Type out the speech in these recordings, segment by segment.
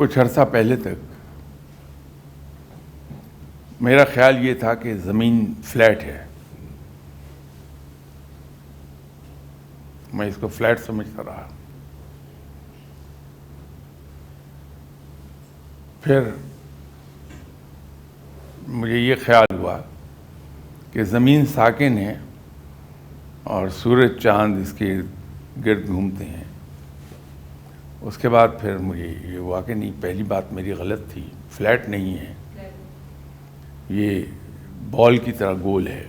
کچھ عرصہ پہلے تک میرا خیال یہ تھا کہ زمین فلیٹ ہے، میں اس کو فلیٹ سمجھتا رہا. پھر مجھے یہ خیال ہوا کہ زمین ساکن ہے اور سورج چاند اس کے گرد گھومتے ہیں. اس کے بعد پھر مجھے یہ ہوا کہ نہیں، پہلی بات میری غلط تھی، فلیٹ نہیں ہے، یہ بال کی طرح گول ہے.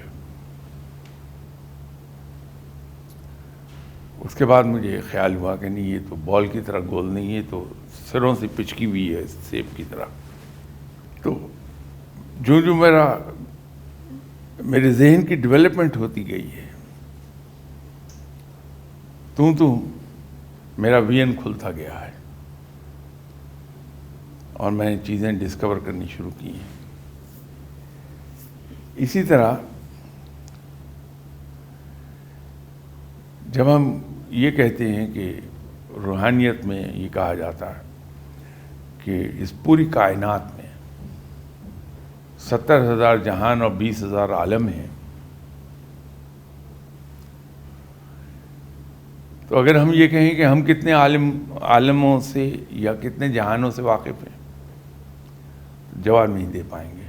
اس کے بعد مجھے خیال ہوا کہ نہیں، یہ تو بال کی طرح گول نہیں ہے، تو سروں سے پچکی ہوئی ہے سیب کی طرح. تو جو جو میرے ذہن کی ڈیولپمنٹ ہوتی گئی ہے، تو میرا ویژن کھلتا گیا ہے اور میں نے چیزیں ڈسکور کرنی شروع کی ہیں. اسی طرح جب ہم یہ کہتے ہیں کہ روحانیت میں یہ کہا جاتا ہے کہ اس پوری کائنات میں 70,000 جہان اور 20,000 عالم ہیں، تو اگر ہم یہ کہیں کہ ہم کتنے عالموں سے یا کتنے جہانوں سے واقف ہیں، جواب نہیں دے پائیں گے.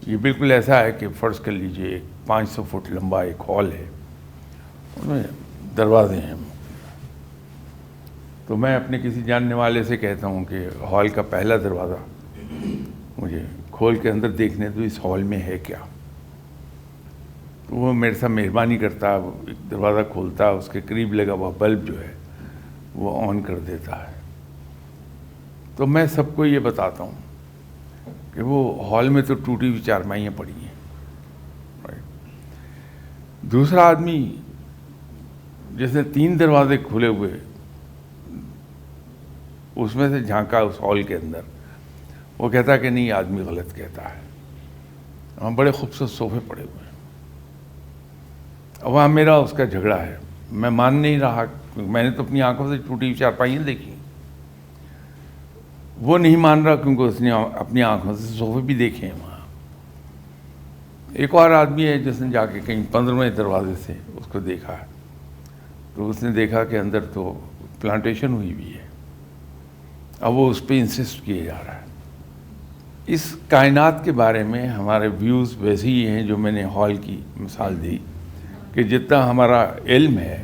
یہ بالکل ایسا ہے کہ فرض کر لیجئے ایک 500 فٹ لمبا ایک ہال ہے، ان میں دروازے ہیں. تو میں اپنے کسی جاننے والے سے کہتا ہوں کہ ہال کا پہلا دروازہ مجھے کھول کے اندر دیکھنے تو اس ہال میں ہے کیا. تو وہ میرے ساتھ مہربانی کرتا ہے، وہ ایک دروازہ کھولتا ہے، اس کے قریب لگا ہوا بلب جو ہے وہ آن کر دیتا ہے. تو میں سب کو یہ بتاتا ہوں کہ وہ ہال میں تو ٹوٹی ہوئی چارپائیاں پڑی ہیں. دوسرا آدمی جس نے 3 دروازے کھلے ہوئے اس میں سے جھانکا اس ہال کے اندر، وہ کہتا ہے کہ نہیں، آدمی غلط کہتا ہے، وہاں بڑے خوبصورت صوفے پڑے ہوئے ہیں. اب وہاں میرا اس کا جھگڑا ہے، میں مان نہیں رہا، میں نے تو اپنی آنکھوں سے ٹوٹی ہوئی چارپائیاں دیکھی. وہ نہیں مان رہا کیونکہ اس نے اپنی آنکھوں سے صوفے بھی دیکھے ہیں وہاں. ایک اور آدمی ہے جس نے جا کے کہیں 15ویں دروازے سے اس کو دیکھا ہے، تو اس نے دیکھا کہ اندر تو پلانٹیشن ہوئی ہوئی ہے. اب وہ اس پہ انسسٹ کیے جا رہا ہے. اس کائنات کے بارے میں ہمارے ویوز ویسے ہی ہیں جو میں نے ہال کی مثال دی، کہ جتنا ہمارا علم ہے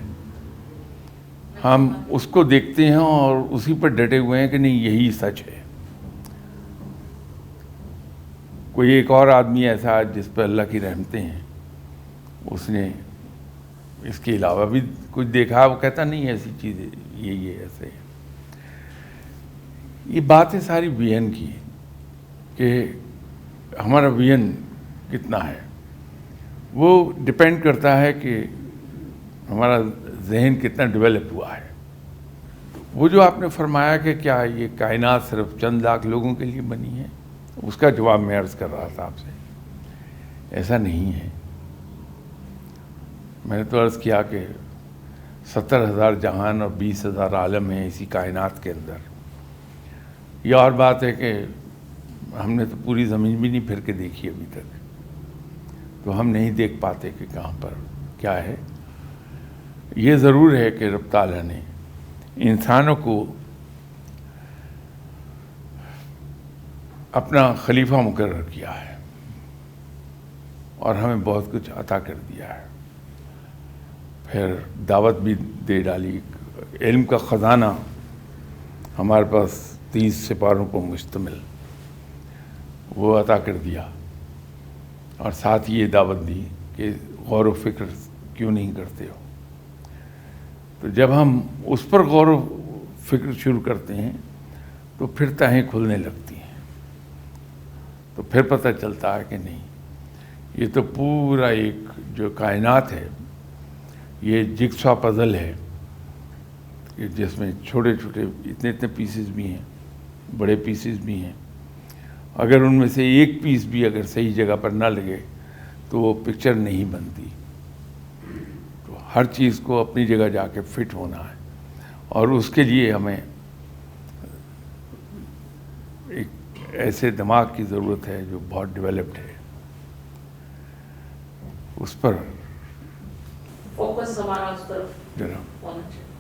ہم اس کو دیکھتے ہیں اور اسی پر ڈٹے ہوئے ہیں کہ نہیں، یہی سچ ہے. کوئی ایک اور آدمی ایسا ہے جس پہ اللہ کی رحمتیں ہیں، اس نے اس کے علاوہ بھی کچھ دیکھا، وہ کہتا نہیں ایسی چیزیں، یہ ایسے ہے. یہ باتیں ساری ویژن کی ہیں کہ ہمارا ویژن کتنا ہے. وہ ڈپینڈ کرتا ہے کہ ہمارا ذہن کتنا ڈیولپ ہوا ہے. وہ جو آپ نے فرمایا کہ کیا یہ کائنات صرف چند لاکھ لوگوں کے لیے بنی ہے، اس کا جواب میں عرض کر رہا تھا آپ سے. ایسا نہیں ہے. میں نے تو عرض کیا کہ 70,000 جہان اور 20,000 عالم ہیں اسی کائنات کے اندر. یہ اور بات ہے کہ ہم نے تو پوری زمین بھی نہیں پھر کے دیکھی ابھی تک، تو ہم نہیں دیکھ پاتے کہ کہاں پر کیا ہے. یہ ضرور ہے کہ رب تعالیٰ نے انسانوں کو اپنا خلیفہ مقرر کیا ہے اور ہمیں بہت کچھ عطا کر دیا ہے. پھر دعوت بھی دے ڈالی. علم کا خزانہ ہمارے پاس 30 سپاروں پر مشتمل، وہ عطا کر دیا، اور ساتھ یہ دعوت دی کہ غور و فکر کیوں نہیں کرتے ہو. تو جب ہم اس پر غور و فکر شروع کرتے ہیں تو پھر تہیں کھلنے لگتی ہیں. تو پھر پتہ چلتا ہے کہ نہیں، یہ تو پورا ایک جو کائنات ہے یہ جگسا پزل ہے کہ جس میں چھوٹے چھوٹے اتنے پیسز بھی ہیں، بڑے پیسز بھی ہیں. اگر ان میں سے ایک پیس بھی اگر صحیح جگہ پر نہ لگے تو وہ پکچر نہیں بنتی. تو ہر چیز کو اپنی جگہ جا کے فٹ ہونا ہے، اور اس کے لیے ہمیں ایک ایسے دماغ کی ضرورت ہے جو بہت ڈیولپڈ ہے، اس پر فوکس ہمارا اس طرف جناب ہونا چاہیے.